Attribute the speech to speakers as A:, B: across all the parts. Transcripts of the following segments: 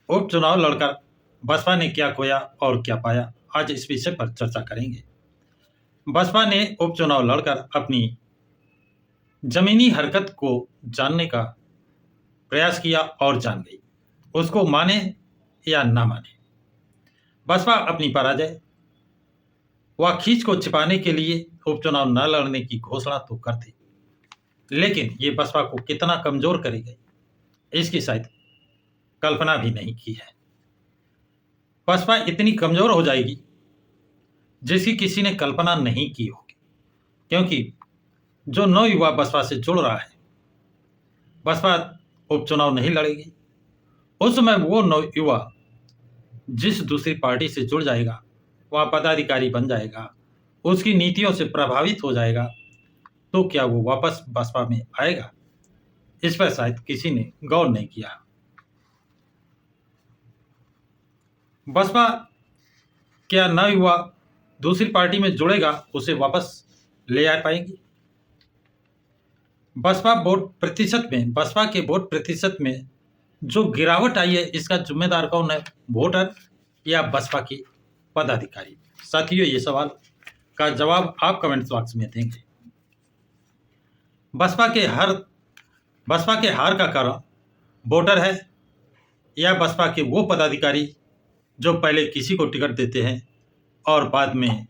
A: उपचुनाव लड़कर बसपा ने क्या खोया और क्या पाया, आज इस विषय पर चर्चा करेंगे। बसपा ने उपचुनाव लड़कर अपनी जमीनी हरकत को जानने का प्रयास किया और जान गई, उसको माने या ना माने। बसपा अपनी पराजय व खींच को छिपाने के लिए उपचुनाव न लड़ने की घोषणा तो करती, लेकिन ये बसपा को कितना कमजोर करेगी इसकी शायद कल्पना भी नहीं की है। बसपा इतनी कमजोर हो जाएगी जिसकी किसी ने कल्पना नहीं की होगी, क्योंकि जो नवयुवा बसपा से जुड़ रहा है, बसपा उपचुनाव नहीं लड़ेगी। उस समय वो नवयुवा जिस दूसरी पार्टी से जुड़ जाएगा, वह पदाधिकारी बन जाएगा, उसकी नीतियों से प्रभावित हो जाएगा, तो क्या वो वापस बसपा में आएगा, इस पर शायद किसी ने गौर नहीं किया। बसपा क्या नवयुवा दूसरी पार्टी में जुड़ेगा, उसे वापस ले आ पाएंगी? बसपा के वोट प्रतिशत में जो गिरावट आई है, इसका जिम्मेदार कौन है, वोटर या बसपा के पदाधिकारी? साथियों, ये सवाल का जवाब आप कमेंट बॉक्स में देंगे। बसपा के हार का कारण वोटर है या बसपा के वो पदाधिकारी जो पहले किसी को टिकट देते हैं और बाद में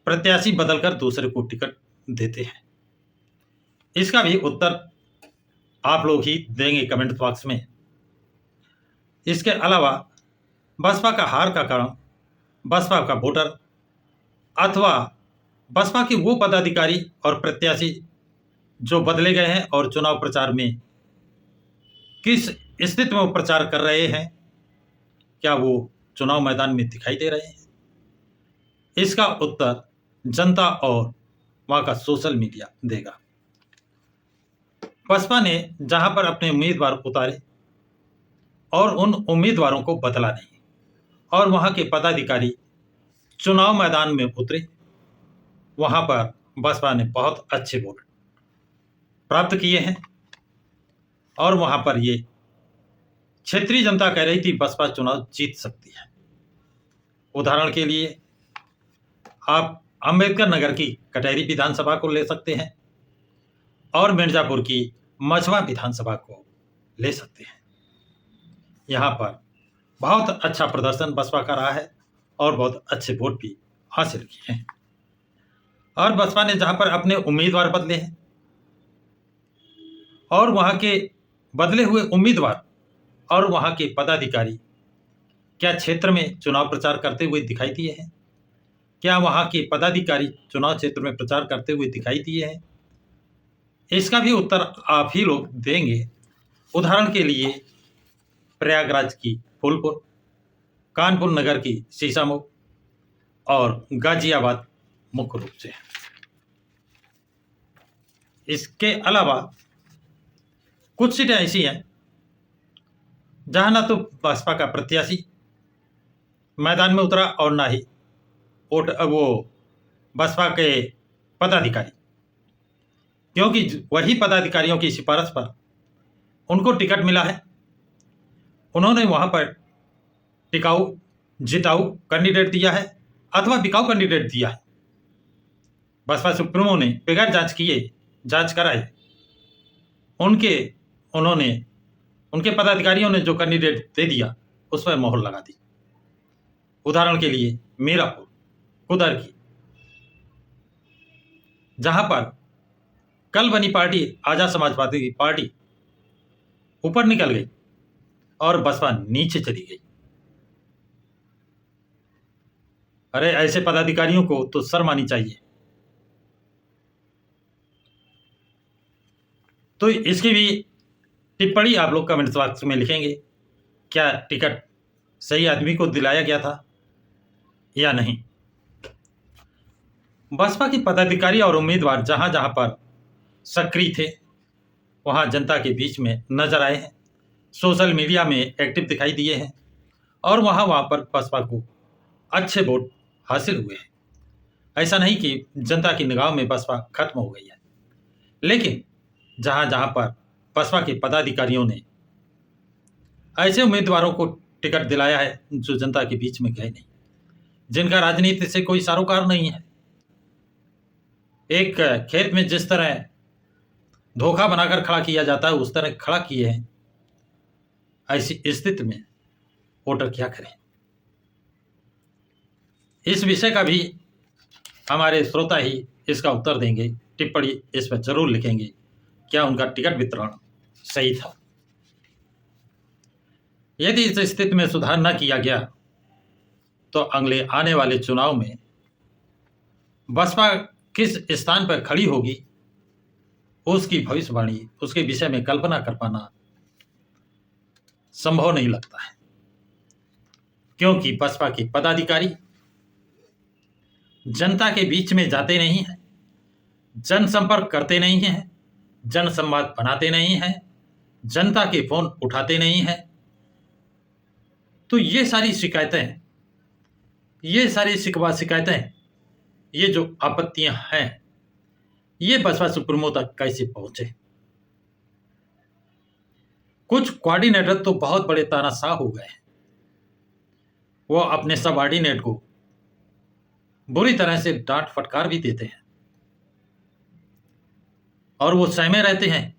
A: प्रत्याशी बदलकर दूसरे को टिकट देते हैं? इसका भी उत्तर आप लोग ही देंगे कमेंट बॉक्स में। इसके अलावा बसपा का हार का कारण बसपा का वोटर अथवा बसपा के वो पदाधिकारी और प्रत्याशी जो बदले गए हैं और चुनाव प्रचार में किस स्थिति में प्रचार कर रहे हैं, क्या वो चुनाव मैदान में दिखाई दे रहे हैं? इसका उत्तर जनता और वहां का सोशल मीडिया देगा। बसपा ने जहां पर अपने उम्मीदवार उतारे और उन उम्मीदवारों को बदला नहीं, और वहां के पदाधिकारी चुनाव मैदान में उतरे, वहां पर बसपा ने बहुत अच्छे वोट प्राप्त किए हैं। और वहां पर ये क्षेत्रीय जनता कह रही थी बसपा चुनाव जीत सकती है। उदाहरण के लिए आप अंबेडकर नगर की कटहरी विधानसभा को ले सकते हैं और मिर्जापुर की मझवा विधानसभा को ले सकते हैं। यहाँ पर बहुत अच्छा प्रदर्शन बसपा का रहा है और बहुत अच्छे वोट भी हासिल किए हैं। और बसपा ने जहां पर अपने उम्मीदवार बदले हैं और वहां के बदले हुए उम्मीदवार और वहां के पदाधिकारी क्या क्षेत्र में चुनाव प्रचार करते हुए दिखाई दिए हैं? क्या वहां के पदाधिकारी चुनाव क्षेत्र में प्रचार करते हुए दिखाई दिए हैं? इसका भी उत्तर आप ही लोग देंगे। उदाहरण के लिए प्रयागराज की फूलपुर, कानपुर नगर की शीशामुख और गाजियाबाद मुख्य रूप से। इसके अलावा कुछ सीटें ऐसी हैं जहां ना तो बसपा का प्रत्याशी मैदान में उतरा और ना ही वो बसपा के पदाधिकारी, क्योंकि वही पदाधिकारियों की सिफारिश पर उनको टिकट मिला है। उन्होंने वहां पर जिताऊ कैंडिडेट दिया है अथवा बिकाऊ कैंडिडेट दिया है। बसपा सुप्रीमो ने बगैर जांच कराए उनके पदाधिकारियों ने जो कैंडिडेट दे दिया उस पर मोहर लगा दी। उदाहरण के लिए मीरापुर कुदर की, जहां पर कल बनी पार्टी आजाद समाजवादी की पार्टी ऊपर निकल गई और बसपा नीचे चली गई। अरे ऐसे पदाधिकारियों को तो शर्म आनी चाहिए। तो इसकी भी टिप्पणी आप लोग कमेंट बॉक्स में लिखेंगे, क्या टिकट सही आदमी को दिलाया गया था या नहीं। बसपा के पदाधिकारी और उम्मीदवार जहां जहां पर सक्रिय थे वहां जनता के बीच में नजर आए हैं, सोशल मीडिया में एक्टिव दिखाई दिए हैं और वहां पर बसपा को अच्छे वोट हासिल हुए हैं। ऐसा नहीं कि जनता की निगाह में बसपा खत्म हो गई है, लेकिन जहां जहां पर बसपा के पदाधिकारियों ने ऐसे उम्मीदवारों को टिकट दिलाया है जो जनता के बीच में गए नहीं, जिनका राजनीति से कोई सरोकार नहीं है। एक खेत में जिस तरह धोखा बनाकर खड़ा किया जाता है उस तरह खड़ा किए हैं। ऐसी स्थिति में वोटर क्या करें? इस विषय का भी हमारे श्रोता ही इसका उत्तर देंगे, टिप्पणी इस पर जरूर लिखेंगे, क्या उनका टिकट वितरण सही था। यदि इस स्थिति में सुधार न किया गया तो अगले आने वाले चुनाव में बसपा किस स्थान पर खड़ी होगी उसकी भविष्यवाणी, उसके विषय में कल्पना कर पाना संभव नहीं लगता है, क्योंकि बसपा के पदाधिकारी जनता के बीच में जाते नहीं हैं, जनसंपर्क करते नहीं हैं, जनसंवाद बनाते नहीं हैं, जनता के फोन उठाते नहीं हैं। तो ये सारी शिकायतें, ये सारी शिकायतें, ये जो आपत्तियां हैं, ये बसपा सुप्रीमो तक कैसे पहुंचे? कुछ कोऑर्डिनेटर तो बहुत बड़े तानाशाह हो गए हैं। वो अपने सबऑर्डिनेट को बुरी तरह से डांट फटकार भी देते हैं और वो सहमे रहते हैं,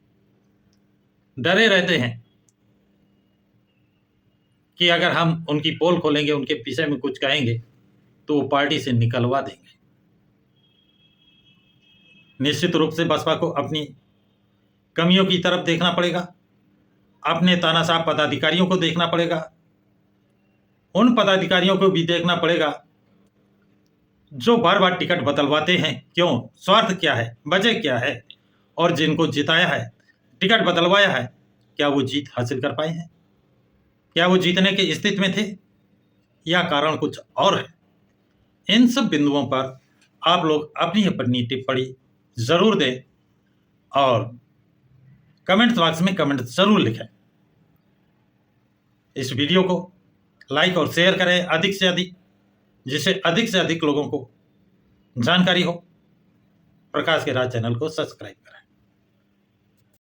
A: डरे रहते हैं कि अगर हम उनकी पोल खोलेंगे, उनके विषय में कुछ कहेंगे तो वो पार्टी से निकलवा देंगे। निश्चित रूप से बसपा को अपनी कमियों की तरफ देखना पड़ेगा, अपने तानाशाह पदाधिकारियों को देखना पड़ेगा, उन पदाधिकारियों को भी देखना पड़ेगा जो बार बार टिकट बदलवाते हैं। क्यों? स्वार्थ क्या है, वजह क्या है? और जिनको जिताया है, टिकट बदलवाया है, क्या वो जीत हासिल कर पाए हैं? क्या वो जीतने की स्थिति में थे या कारण कुछ और है? इन सब बिंदुओं पर आप लोग अपनी अपनी टिप्पणी जरूर दें और कमेंट बॉक्स में कमेंट जरूर लिखें। इस वीडियो को लाइक और शेयर करें अधिक से अधिक, जिससे अधिक से अधिक लोगों को जानकारी हो। प्रकाश के राज चैनल को सब्सक्राइब करें।